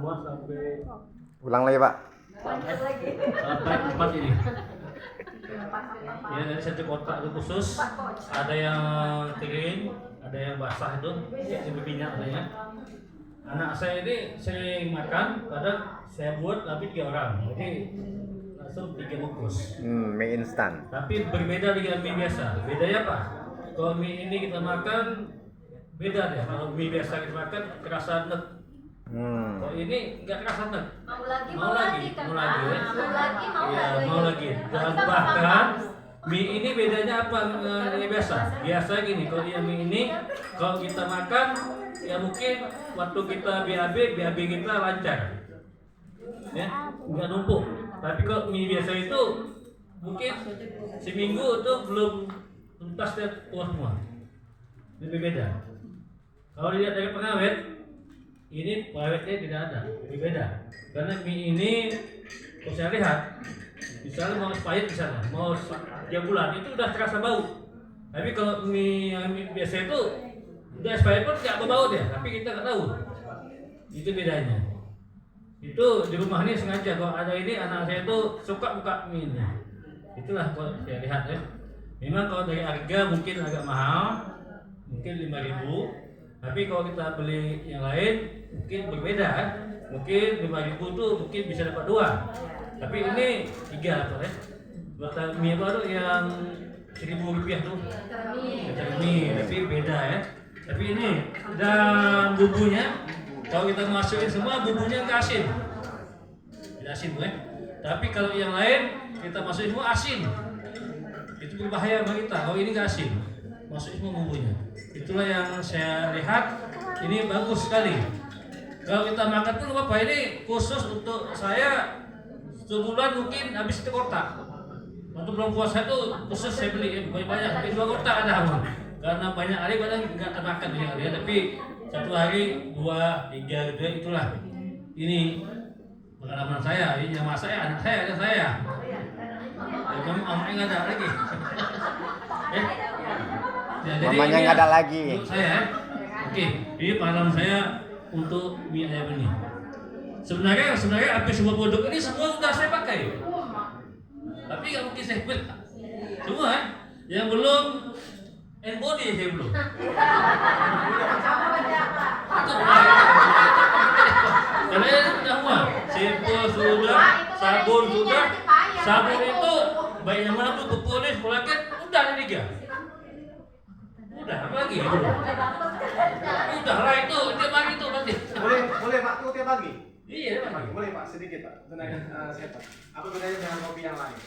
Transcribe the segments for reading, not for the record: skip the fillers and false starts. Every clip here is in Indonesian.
2 sampai Ulang lagi Pak. sampai 4 ini. Ya, dari 1 kotak itu khusus. Ada yang kering, ada yang basah itu, yang berminyak adanya. Anak saya ini sering makan, kadang saya buat tapi 3 orang, jadi langsung 3 bungkus. Mie instan. Tapi berbeda dengan mie biasa. Bedanya apa? Kalau mie ini kita makan beda deh. Kalau mie biasa kita makan kerasa enek. Kalau ini nggak kerasa enek. Mau lagi. Dan bahkan mie ini bedanya apa dengan mie biasa? Biasa gini, kalau yang mie ini kalau kita makan ya mungkin waktu kita BAB kita lancar, ya nggak numpuk. Tapi kalau mie biasa itu mungkin seminggu itu belum tuntas dan keluar semua. Lebih beda. Kalau dilihat dari pengawet, ini pengawetnya tidak ada, lebih beda. Karena mie ini, kalau saya lihat, misalnya mau expired misalnya, mau 3 bulan itu udah terasa bau. Tapi kalau mie yang biasa itu udah expired pun nggak berbau dia, tapi kita nggak tahu. Itu bedanya. Itu di rumah ini sengaja kalau ada ini anak saya itu suka buka mie ini. Itulah kalau saya lihat ya. Memang kalau dari harga mungkin agak mahal, mungkin 5.000. Tapi kalau kita beli yang lain mungkin berbeda kan. Mungkin 5.000 tuh mungkin bisa dapat 2. Tapi ini 3 ya. Buat mie baru yang 1.000 rupiah tuh. Mie, tapi beda ya. Tapi ini dan bumbunya kalau kita masukin semua bumbunya nggak asin. Tidak asin ya. Tapi kalau yang lain kita masukin semua asin. Itu berbahaya bagi kita. Kalau ini nggak asin, masukin semua bumbunya. Itulah yang saya lihat. Ini bagus sekali. Kalau kita makan pun apa ini khusus untuk saya sebulan mungkin habis 1 kotak. Untuk bulan puasa itu khusus saya beli banyak, tapi 2 kotak ada karena banyak hari kadang nggak termakan banyak hari, tapi 1 hari 2, 3 gitu itulah. Ini pengalaman saya, ini yang masak ya anak saya, ada saya. Kamu amanya nggak ada lagi. Ya, Mamanya nggak ada lagi. Untuk saya, oke, ini pengalaman saya untuk mie ayam ini. Sebenarnya hampir semua produk ini semua sudah saya pakai. Tapi nggak mungkin saya buat semua. Yang belum body saya belum. Karena sudah semua. Shampoo sudah, sabun sudah. Sabun itu baik yang mana pun polis, kolagen udah ada 3. Udah apa lagi? Udah lah itu tiap pagi itu nanti. Boleh Pak, itu tiap pagi? Iya, Pak. Boleh Pak, sedikit Pak. Tenaga saya Pak. Apa bedanya dengan kopi yang lain?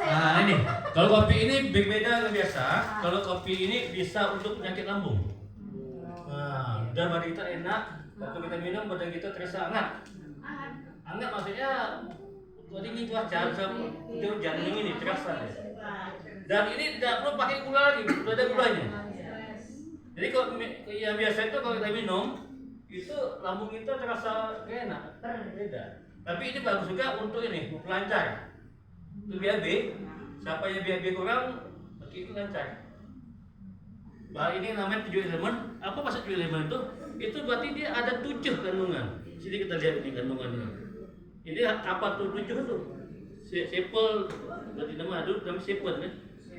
Nah ini, kalau kopi ini berbeda dengan biasa. Kalau kopi ini bisa untuk penyakit lambung. Nah, dan badan kita enak. Waktu kita minum badan kita terasa hangat. Hangat maksudnya kalau dingin cuaca, hujan ini terasa. Dan ini tidak perlu pakai gula lagi, sudah ada gulanya. Jadi kalau yang biasa itu kalau kita minum itu lambung kita terasa gak enak, beda. Tapi ini bagus juga untuk ini, lancar. Untuk BAB, siapa yang BAB kurang, pakai itu lancar. Bahan ini namanya 7 elemen. Apa maksud 7 elemen itu? Itu berarti dia ada 7 kandungan. Sini kita lihat ini kandungannya. Ini apa tuh 7 tuh? Sepel, berarti nama sepel ya.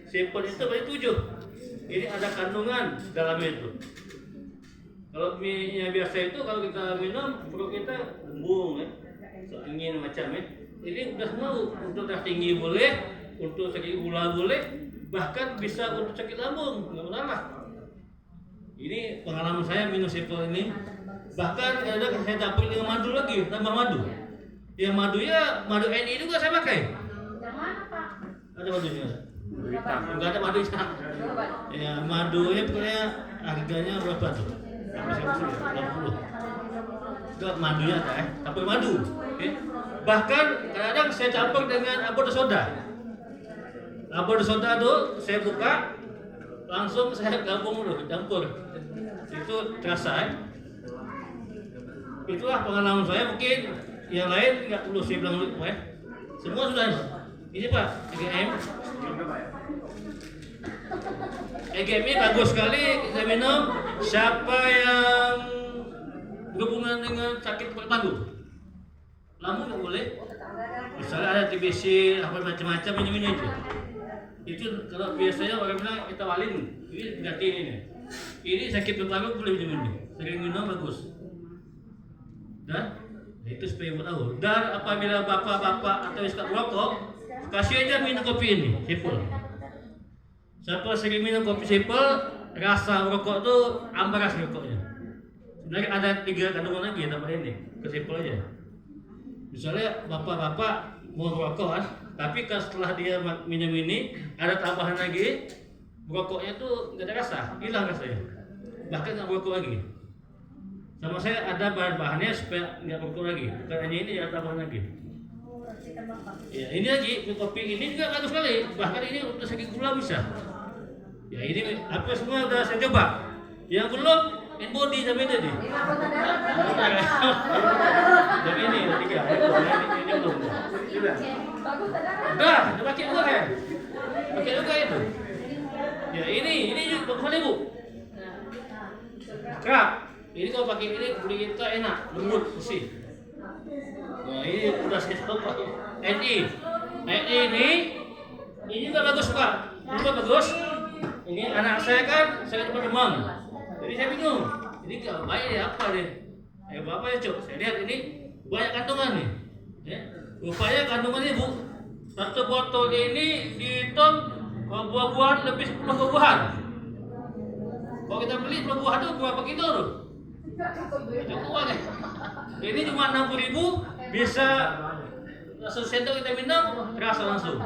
Sepel itu berarti 7. Ini ada kandungan dalamnya itu. Kalau mie yang biasa itu kalau kita minum perut kita embung ya, ingin macam ya. Ini udah mau untuk darah tinggi boleh, untuk sakit gula boleh, bahkan bisa untuk sakit lambung nggak masalah. Ini pengalaman saya minum sepel ini. Bahkan ada saya campur dengan madu lagi, tambah madu. Yang madunya madu NI juga saya pakai. Yang mana Pak? Ada madunya. Enggak ada madu hitam. Ya madunya pokoknya harganya berapa tuh? 60. Enggak madunya ada campur madu. Bahkan kadang saya campur dengan abon soda. Abon soda tuh saya buka langsung saya gabung dulu campur. Itu terasa Itulah pengalaman saya, mungkin yang lain nggak perlu saya bilang dulu semua sudah ini Pak, EGM. EGM ini bagus sekali kita minum. Siapa yang berhubungan dengan sakit paru. Lambung nggak boleh. Misalnya ada TBC, apa macam-macam ini aja. Itu kalau biasanya orang bilang kita walin, ini ganti ini nih. Ini sakit paru boleh minum ini. Sering minum bagus. Dan itu supaya ibu tahu. Dan apabila bapak-bapak atau istri merokok, kasih aja minum kopi ini, simple. Siapa sering minum kopi simple, rasa rokok tuh ambaras rokoknya. Sebenarnya ada 3 kandungan lagi tambah ini, kesimpel aja. Misalnya bapak-bapak mau merokok kan, tapi kan setelah dia minum ini ada tambahan lagi, rokoknya tuh nggak ada rasa, hilang rasanya. Bahkan nggak merokok lagi. Sama saya ada bahan-bahannya supaya nggak merokok lagi. Bukan hanya ini ada tambahan lagi. Ya ini lagi kopi ini juga bagus sekali. Bahkan ini untuk sakit gula bisa. Ya ini apa semua udah saya coba. Yang belum in body sampai tadi. Jadi ini ada 3. Ini belum. Udah pakai juga kan? Pakai juga itu. Ya ini juga bagus sekali Bu. Kerap. Ini kalau pakai ini kulit kita enak, lembut, bersih. Nah ini udah saya coba. NI ini juga bagus Pak. Juga bagus. Ini anak saya kan saya cuma demam. Jadi saya bingung. Ini kalau baik ya apa deh? Ya bapak ya cok. Saya lihat ini banyak kandungan nih. Ya. Rupanya kandungannya Bu. Satu botol ini dihitung buah-buahan lebih 10 buah-buahan. Kalau kita beli buah-buahan itu berapa kilo tuh? Cukup banget. Ini cuma 60.000 bisa langsung sendok kita minum terasa langsung.